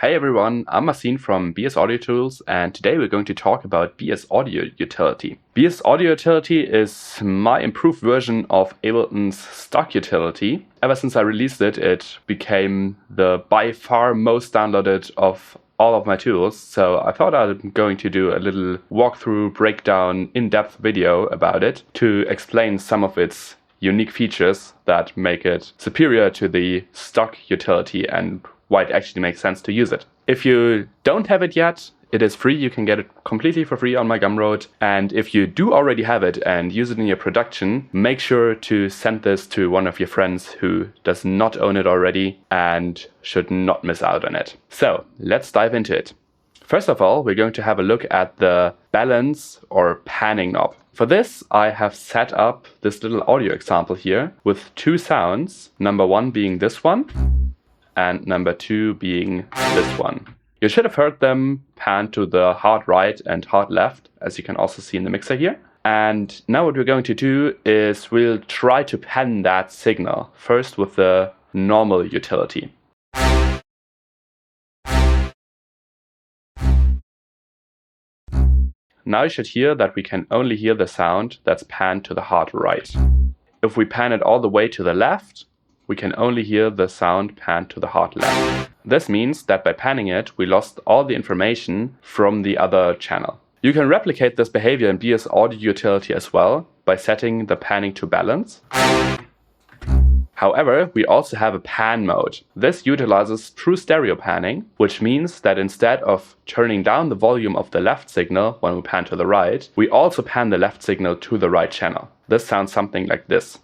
Hey everyone, I'm Marcin from BS Audio Tools, and today we're going to talk about BS Audio Utility. BS Audio Utility is my improved version of Ableton's stock utility. Ever since I released it, it became the by far most downloaded of all of my tools, so I thought I'm going to do a little walkthrough, breakdown, in-depth video about it to explain some of its unique features that make it superior to the stock utility and why it actually makes sense to use it. If you don't have it yet, it is free. You can get it completely for free on my Gumroad. And if you do already have it and use it in your production, make sure to send this to one of your friends who does not own it already and should not miss out on it. So let's dive into it. First of all, we're going to have a look at the balance or panning knob. For this, I have set up this little audio example here with two sounds, number one being this one, and number two being this one. You should have heard them pan to the hard right and hard left, as you can also see in the mixer here. And now what we're going to do is we'll try to pan that signal, first with the normal utility. Now you should hear that we can only hear the sound that's panned to the hard right. If we pan it all the way to the left, we can only hear the sound panned to the hard left. This means that by panning it, we lost all the information from the other channel. You can replicate this behavior in BS Audio Utility as well by setting the panning to balance. However, we also have a pan mode. This utilizes true stereo panning, which means that instead of turning down the volume of the left signal when we pan to the right, we also pan the left signal to the right channel. This sounds something like this.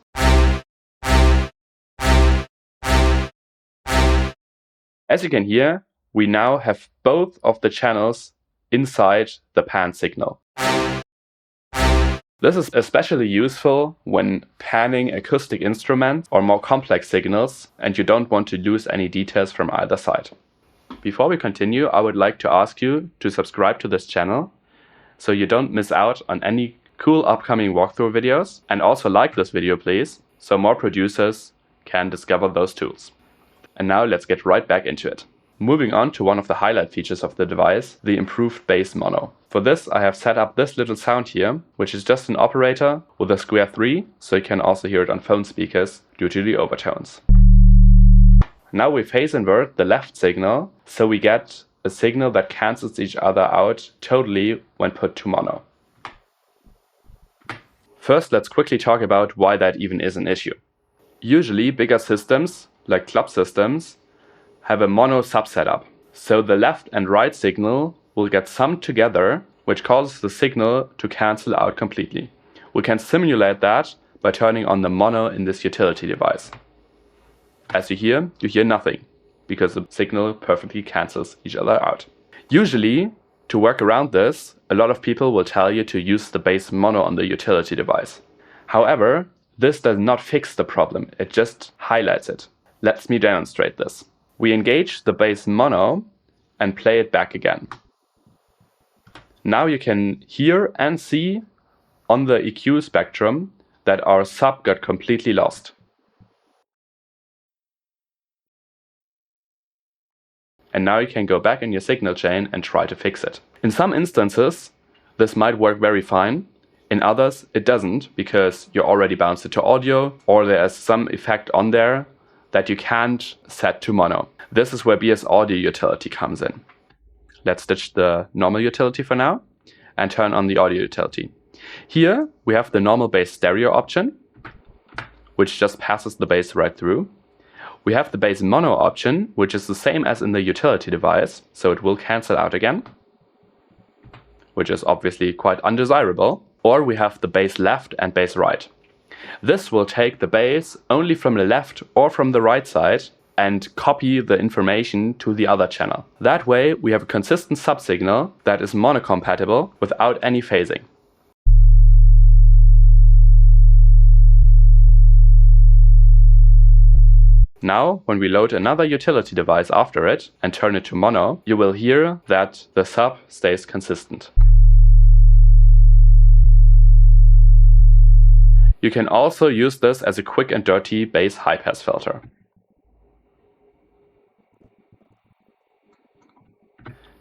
As you can hear, we now have both of the channels inside the pan signal. This is especially useful when panning acoustic instruments or more complex signals and you don't want to lose any details from either side. Before we continue, I would like to ask you to subscribe to this channel so you don't miss out on any cool upcoming walkthrough videos, and also like this video please, so more producers can discover those tools. And now let's get right back into it. Moving on to one of the highlight features of the device, the improved bass mono. For this I have set up this little sound here, which is just an operator with a square 3, so you can also hear it on phone speakers due to the overtones. Now we phase invert the left signal, so we get a signal that cancels each other out totally when put to mono. First, let's quickly talk about why that even is an issue. Usually bigger systems, like club systems, have a mono subsetup. So the left and right signal will get summed together, which causes the signal to cancel out completely. We can simulate that by turning on the mono in this utility device. As you hear nothing, because the signal perfectly cancels each other out. Usually, to work around this, a lot of people will tell you to use the bass mono on the utility device. However, this does not fix the problem, it just highlights it. Let me demonstrate this. We engage the bass mono and play it back again. Now you can hear and see on the EQ spectrum that our sub got completely lost. And now you can go back in your signal chain and try to fix it. In some instances, this might work very fine. In others, it doesn't, because you already bounced it to audio, or there's some effect on there that you can't set to mono. This is where BS Audio Utility comes in. Let's ditch the normal utility for now and turn on the audio utility. Here we have the normal bass stereo option, which just passes the bass right through. We have the bass mono option, which is the same as in the utility device, so it will cancel out again, which is obviously quite undesirable. Or we have the bass left and bass right. This will take the bass only from the left or from the right side and copy the information to the other channel. That way we have a consistent subsignal that is mono-compatible without any phasing. Now, when we load another utility device after it and turn it to mono, you will hear that the sub stays consistent. You can also use this as a quick and dirty bass high-pass filter.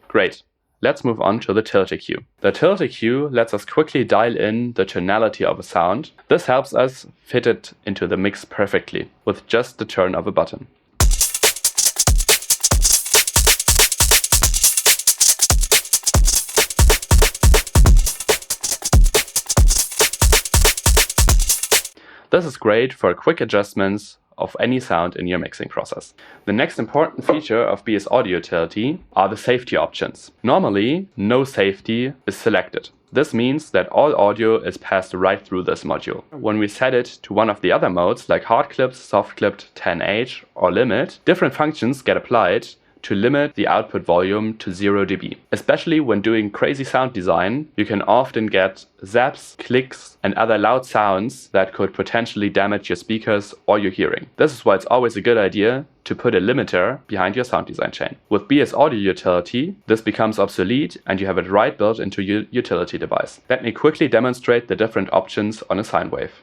Great. Let's move on to the tilt EQ. The tilt EQ lets us quickly dial in the tonality of a sound. This helps us fit it into the mix perfectly with just the turn of a button. This is great for quick adjustments of any sound in your mixing process. The next important feature of BS Audio Utility are the safety options. Normally, no safety is selected. This means that all audio is passed right through this module. When we set it to one of the other modes like hard clipped, soft clipped, 10H or limit, different functions get applied to limit the output volume to 0 dB. Especially when doing crazy sound design, you can often get zaps, clicks, and other loud sounds that could potentially damage your speakers or your hearing. This is why it's always a good idea to put a limiter behind your sound design chain. With BS Audio Utility, this becomes obsolete and you have it right built into your utility device. Let me quickly demonstrate the different options on a sine wave.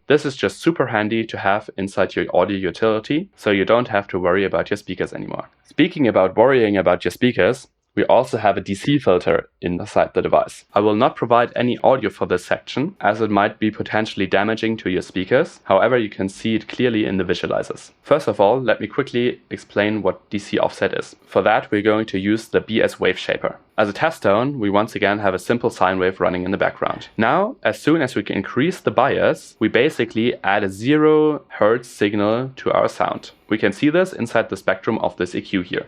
This is just super handy to have inside your audio utility, so you don't have to worry about your speakers anymore. Speaking about worrying about your speakers, we also have a DC filter inside the device. I will not provide any audio for this section, as it might be potentially damaging to your speakers. However, you can see it clearly in the visualizers. First of all, let me quickly explain what DC offset is. For that, we're going to use the BS Wave Shaper. As a test tone, we once again have a simple sine wave running in the background. Now, as soon as we can increase the bias, we basically add a 0 Hz signal to our sound. We can see this inside the spectrum of this EQ here.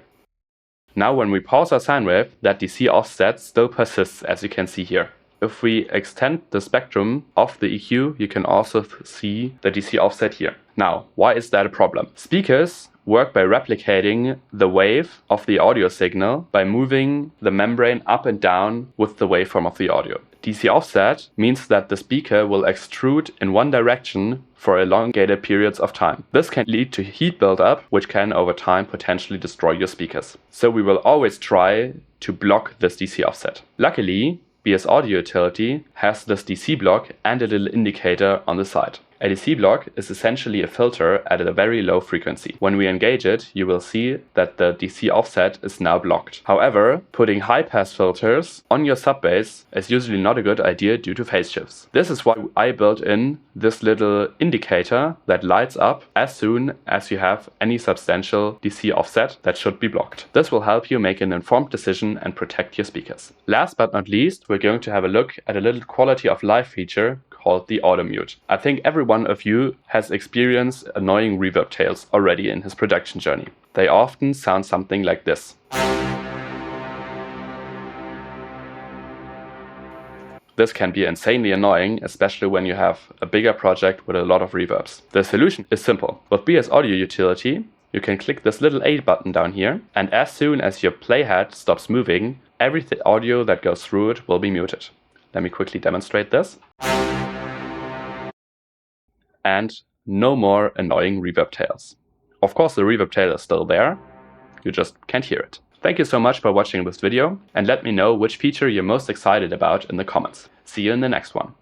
Now when we pause our sine wave, that DC offset still persists, as you can see here. If we extend the spectrum of the EQ, you can also see the DC offset here. Now, why is that a problem? Speakers work by replicating the wave of the audio signal by moving the membrane up and down with the waveform of the audio. DC offset means that the speaker will extrude in one direction for elongated periods of time. This can lead to heat buildup, which can over time potentially destroy your speakers. So we will always try to block this DC offset. Luckily, BS Audio Utility has this DC block and a little indicator on the side. A DC block is essentially a filter at a very low frequency. When we engage it, you will see that the DC offset is now blocked. However, putting high-pass filters on your sub-bass is usually not a good idea due to phase shifts. This is why I built in this little indicator that lights up as soon as you have any substantial DC offset that should be blocked. This will help you make an informed decision and protect your speakers. Last but not least, we're going to have a look at a little quality of life feature called the auto mute. I think every one of you has experienced annoying reverb tails already in his production journey. They often sound something like this. This can be insanely annoying, especially when you have a bigger project with a lot of reverbs. The solution is simple. With BS Audio Utility, you can click this little A button down here, and as soon as your playhead stops moving, every audio that goes through it will be muted. Let me quickly demonstrate this. And no more annoying reverb tails. Of course, the reverb tail is still there, you just can't hear it. Thank you so much for watching this video, and let me know which feature you're most excited about in the comments. See you in the next one.